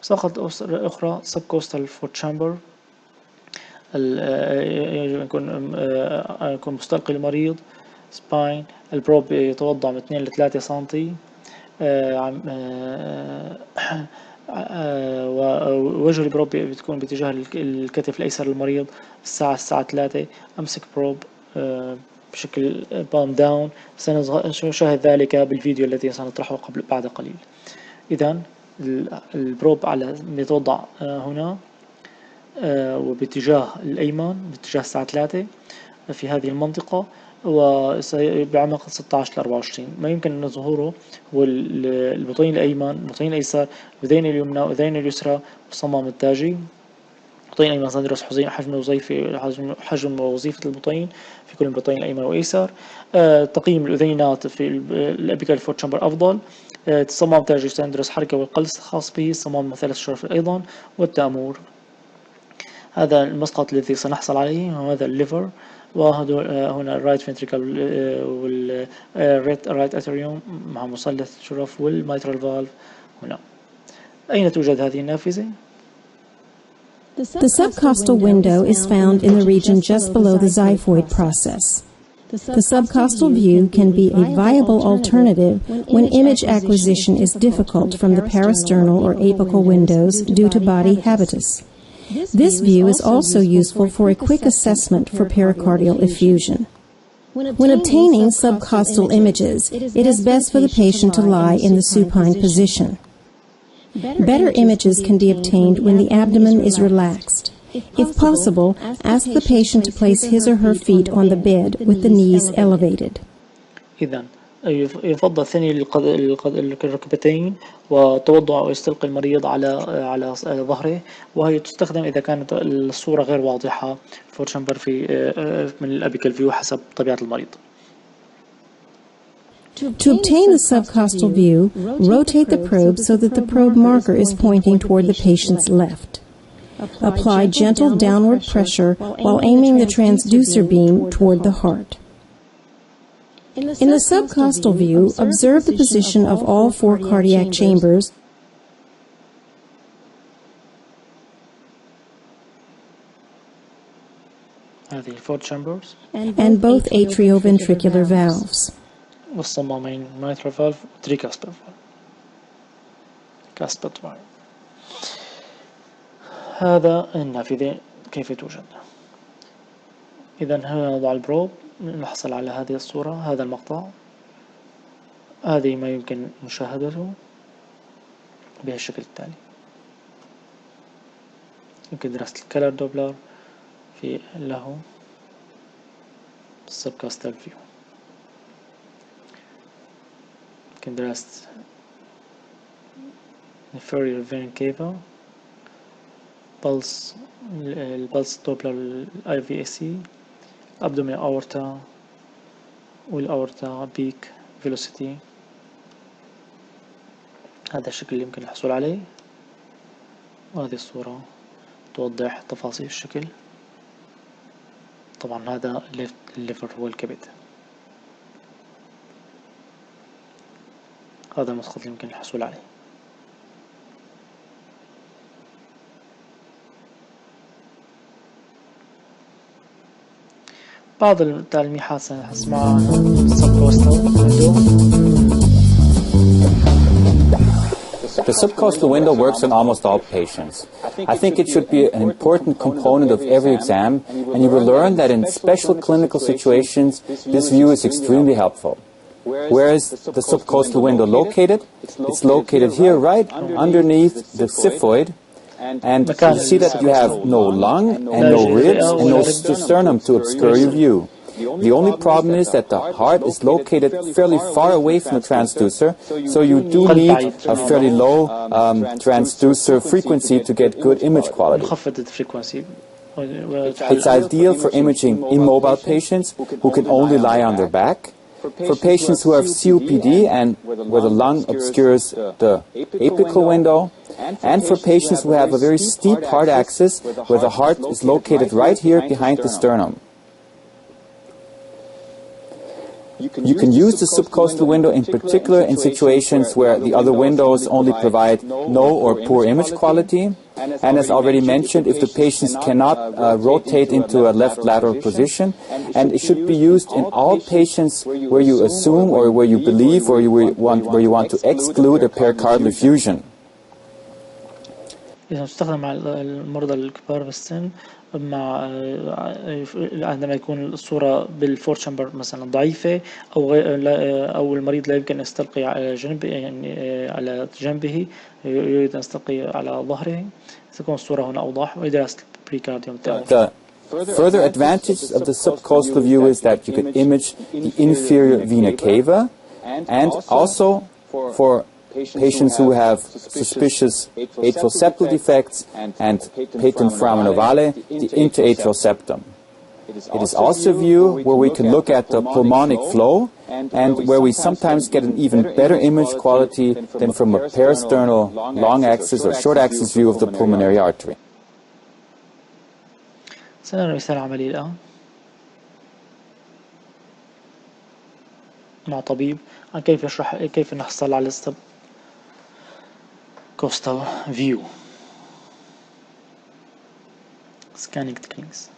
مساقط أخرى Subcostal foot chamber، يجب أن يكون مستلقي المريض. spine، البروب يتوضع من 2 ل 3 سنتي، ووجه البروب بتكون باتجاه الكتف الأيسر للمريض. الساعة 3. أمسك بروب بشكل بالم داون. سنشاهد ذلك بالفيديو الذي سنطرحه بعد قليل. إذن البروب يتوضع هنا وباتجاه الأيمن باتجاه الساعة 3 في هذه المنطقة، وبعمق 16 ل 24. ما يمكن أن ظهوره هو البطين الأيمن، البطين الأيسر، الأذين اليمنى والأذين اليسرى والصمام التاجي. البطين الأيمن سندرس حجم ووظيفة البطين في كل البطين الأيمن والأيسر. تقييم الأذينات في الأبيكال فوت شامبر أفضل. الصمام التاجي سندرس حركة والقلص الخاص به، الصمام من 3 شرف أيضا، والتأمور. هذا المسقط الذي سنحصل عليه، وهذا الليفر، وهنا الرايت فنتريكل والرايت اتريوم مع مثلث شرف، والميترال فالف هنا. أين توجد هذه النافذة؟ The subcostal window is found in the region just below the xiphoid process. The subcostal view can be a viable alternative when image acquisition is difficult from the parasternal or apical windows due to body habitus. This view is also useful for a quick assessment for pericardial effusion. When obtaining subcostal images, it is best for the patient to lie in the supine position. Better images can be obtained when the abdomen is relaxed. If possible, ask the patient to place his or her feet on the bed with the knees elevated. إذن يفضل ثني الركبتين وتوضع ويستلقي المريض على ظهره، وهي تستخدم إذا كانت الصورة غير واضحة فور شامبر من الأبيكال فيو حسب طبيعة المريض. To obtain the subcostal view, rotate the probe so that the probe marker is pointing toward the patient's left. Apply gentle downward pressure while aiming the transducer beam toward the heart. In the subcostal view, observe the position of all 4 cardiac chambers and both atrioventricular valves. والصمامين mitral valve tricuspid valve. هذا النافذة كيف توجد. إذن هنا نضع البروب، نحصل على هذه الصورة، هذا المقطع. هذه ما يمكن مشاهدته بهالشكل التالي. يمكن دراسة الكلر دوبلر في له Subcostal View. يمكن دراسة Inferior Vena Cava، البلس دوبلر IVAC، Abdominal aorta والأورتا بيك فيلوسيتي. هذا الشكل اللي يمكن الحصول عليه، وهذه الصورة توضح تفاصيل الشكل. طبعا هذا الليفر هو الكبد. هذا المسقط اللي يمكن الحصول عليه. بعض التلميحات سنسمعها عن Subcostal Window. The subcostal window works on almost all patients. I think it should be an important component of every exam, and you will learn that in special clinical situations, this view is extremely helpful. Where is the subcostal window located? It's located here, right underneath the xiphoid. And you see that you have no lung and no ribs and no sternum to obscure your view. The only problem is that the heart is located fairly far away from the transducer, so you do need a fairly low transducer frequency to get good image quality. It's ideal for imaging immobile patients who can only lie on their back, for patients who have COPD and where the lung obscures the apical window, and for patients who have a very steep heart axis where the heart is located right here behind the sternum. You can use the subcostal window in particular in situations where the other windows only provide no or poor image quality. And as already mentioned, if the patients cannot rotate into a left lateral position, and it should be used in all patients where you assume or where you believe or where you want to exclude a pericardial effusion. إذا تستخدم مع المرضى الكبار بالسن عندما يكون الصورة بالفور تشامبر مثلا ضعيفة أو المريض لا يمكن أن يستلقي على جنب على جنبه يريد أن يستلقي على ظهره تكون الصورة هنا أوضح ويدرس البريكارديوم تاعه. The further advantage of the subcostal view is that you can image the inferior vena cava, and also for patients who have suspicious atrial septal defects and patent foramen ovale, the interatrial septum. It is also a view where we can look at the pulmonic flow and where we sometimes get an even better image quality than from a parasternal long axis or short axis view of the pulmonary artery. سنرى مثال عملي الآن مع طبيب عن كيف نحصل على Subcostal View scanning techniques.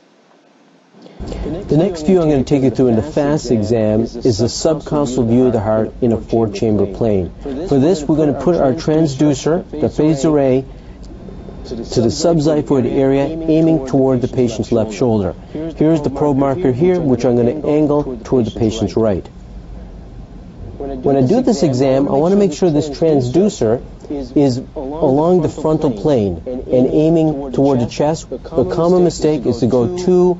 The next view I'm going to take you through in the FAST exam is the subcostal view of the heart in a 4-chamber plane. For this, we're going to put our transducer, the phased array, to the subxiphoid area, aiming toward the patient's left shoulder. Here's the probe marker here, which I'm going to angle toward the patient's right. When I do this exam, I want to make sure this transducer is along the frontal plane and aiming toward the chest. The common mistake is to go too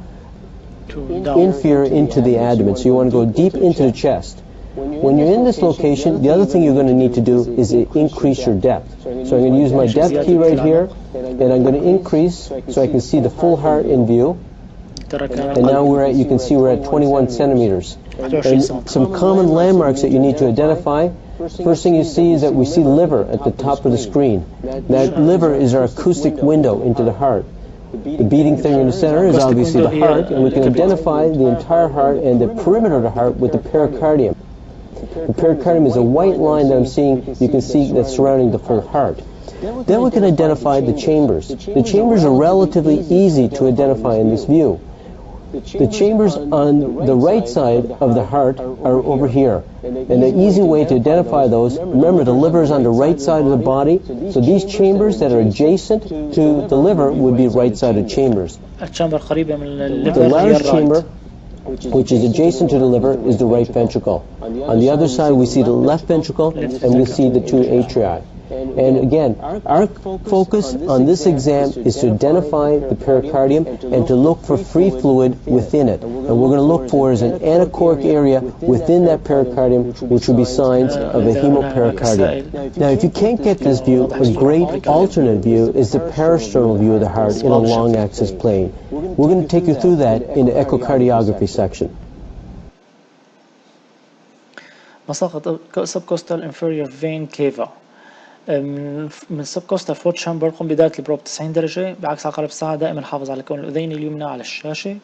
inferior into the abdomen, so you want to go deep into the chest. When you're in this location, the other thing you're going to need to do is increase your depth. So I'm going to use my depth key right here, and I'm going to increase so I can see the full heart in view. And now you can see we're at 21 centimeters. And some common landmarks that you need to identify. First thing you see is that we see liver at the top of the screen. That liver is our acoustic window into the heart. The beating thing in the center is obviously the heart, and we can identify the entire heart and the perimeter of the heart with the pericardium. The pericardium is a white line that I'm seeing, you can see that's surrounding the full heart. Then we can identify the chambers. The chambers are relatively easy to identify in this view. The chambers on the right side of the heart are over here. And the easy way to identify those, remember the liver is on the right side of the body, so these chambers that are adjacent to the liver would be right-sided chambers. The large chamber, which is adjacent to the liver, is the right ventricle. On the other side, we see the left ventricle, and we see the two atria. And again, our focus on this exam is to identify the pericardium and to look for free fluid within it. And we're going to look for is an anachoric area within that pericardium, which would be signs of a hemopericardium. Now, if you can't get this view, a great alternate view is the parasternal view of the heart in a long axis plane. We're going to take you through that in the echocardiography section. مساقط subcostal inferior vein cava من subcostal four chamber قم بداية البروب 90 درجة بعكس عقرب الساعة دائما حافظ على كون الأذين اليمنى على الشاشة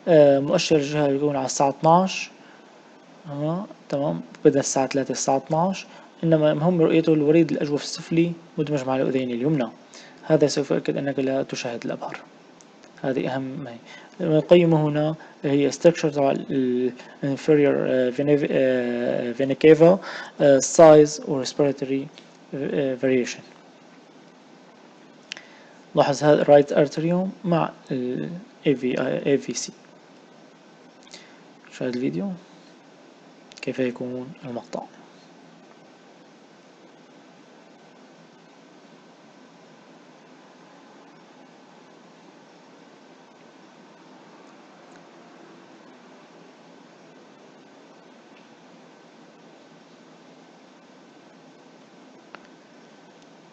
مؤشر الجهة يكون على الساعة 12 تمام بدأ الساعة 3 الساعة 12 إنما مهم رؤيته الوريد الأجوف السفلي مدمج مع الأذين اليمنى هذا سوف يؤكد أنك لا تشاهد الأبهر هذه أهم ما هي نقيمه هنا هي structure تبع inferior vena cava size or respiratory variation لاحظ هذا right arterium مع AVC شاهد الفيديو كيف يكون المقطع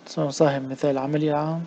سنصاحب مثال عملي عام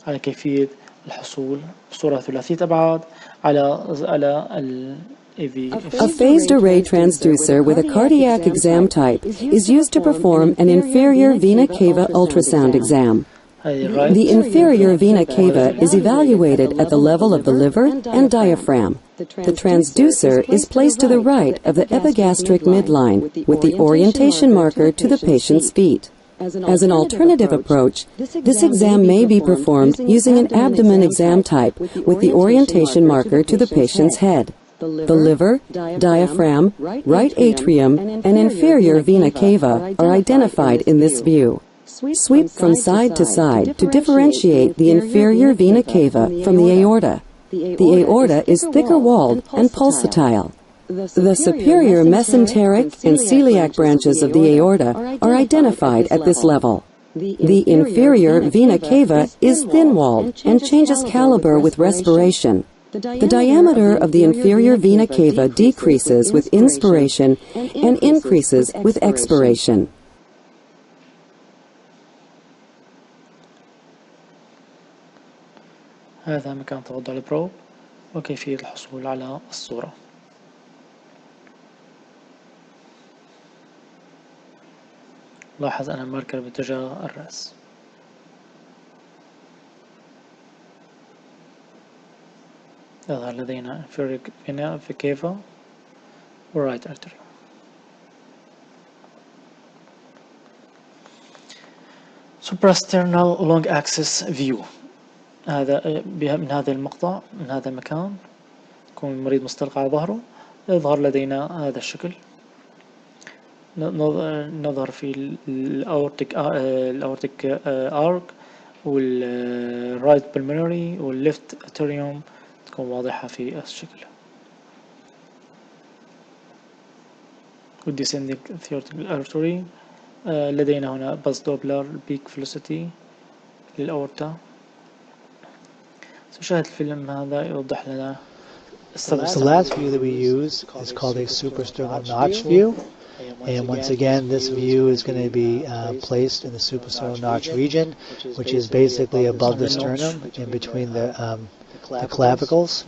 على كيفية الحصول بصورة ثلاثية أبعاد على A phased array transducer with a cardiac exam type is used to perform an inferior vena cava ultrasound exam. The inferior vena cava is evaluated at the level of the liver and diaphragm. The transducer is placed to the right of the epigastric midline with the orientation marker to the patient's feet. As an alternative approach, this exam may be performed using an abdomen exam type with the orientation marker to the patient's head. The liver, diaphragm, right atrium, and inferior vena cava are identified in this view. Sweep from side to side to differentiate the inferior vena cava from the aorta. The aorta is thicker-walled and pulsatile. The superior mesenteric and celiac branches of the aorta are identified at this level. The inferior vena cava is thin-walled and changes caliber with respiration. The diameter of the inferior vena cava decreases with inspiration and increases with expiration. هذا مكان توضع البروب وكيفية الحصول على الصورة. لاحظ أن الماركر باتجاه الرأس. يظهر لدينا inferior vena cava و right artery. Suprasternal long axis view. هذا من هذا المقطع، من هذا المكان يكون المريض مستلقى على ظهره، يظهر لدينا هذا الشكل. نظهر في الأورتيك arc والرايت pulmonary والليفت اتريوم تكون واضحة في الشكل. والديسندينج ثيورتيكال artery. لدينا هنا باس دوبلر بيك فيلوسيتي للأورتا. شاهد الفيلم هذا يوضح لنا. The last view that we use is called a suprasternal notch view, and once again this view is going to be placed in the suprasternal notch region, which is basically above the sternum in between the clavicles,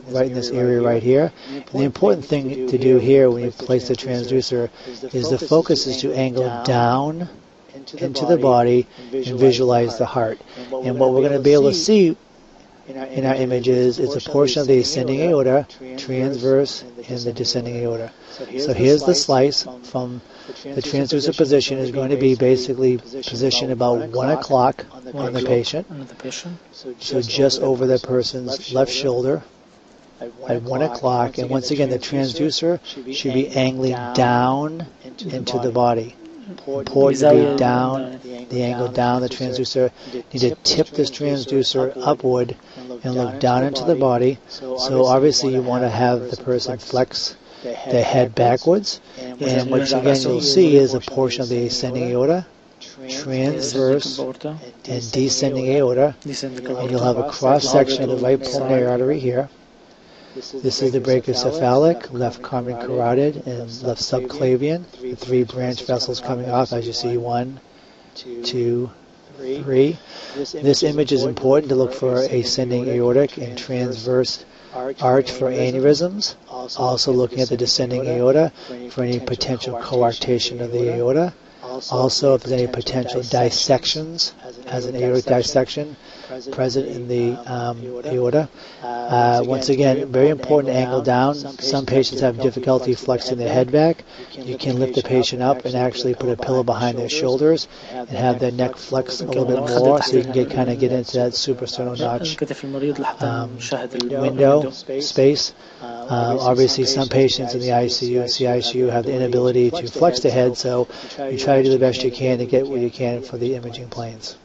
right in this area right here. And the important thing to do here when you place the transducer is the focus is to angle down into the body and visualize the heart. And what we're going to be able to see in our images is a portion of the ascending aorta, transverse, and the descending aorta. So here's the slice from the transducer position is going to be basically positioned about 1 o'clock on the patient. So just over the person's left shoulder at 1 o'clock. And once again, the transducer should be angling down into the body. Important to be down, the angle down. The transducer, need to tip this transducer upward and look down into the body. So obviously you want to have the person flex their head backwards. And once again you'll see is a portion of the ascending aorta, transverse and descending aorta. And you'll have a cross section of the right pulmonary artery here. This is the brachiocephalic, left common carotid, and left subclavian. The 3 branch vessels coming off, as you see, 1, 2, 3. This image is important to look for ascending aortic and transverse arch for aneurysms. Also looking at the descending aorta for any potential coarctation of the aorta. Also, if there's any potential dissections, as an aortic dissection present in the aorta. Once again, very important angle down. Some patients have difficulty flexing their head back. You can lift the patient up and actually put a pillow behind their shoulders and have their neck flex a little bit more so you can get into that suprasternal notch window space. Obviously, some patients in the ICU and CICU have the inability to flex the head, so you try to do the best you can to get what you can for the imaging planes.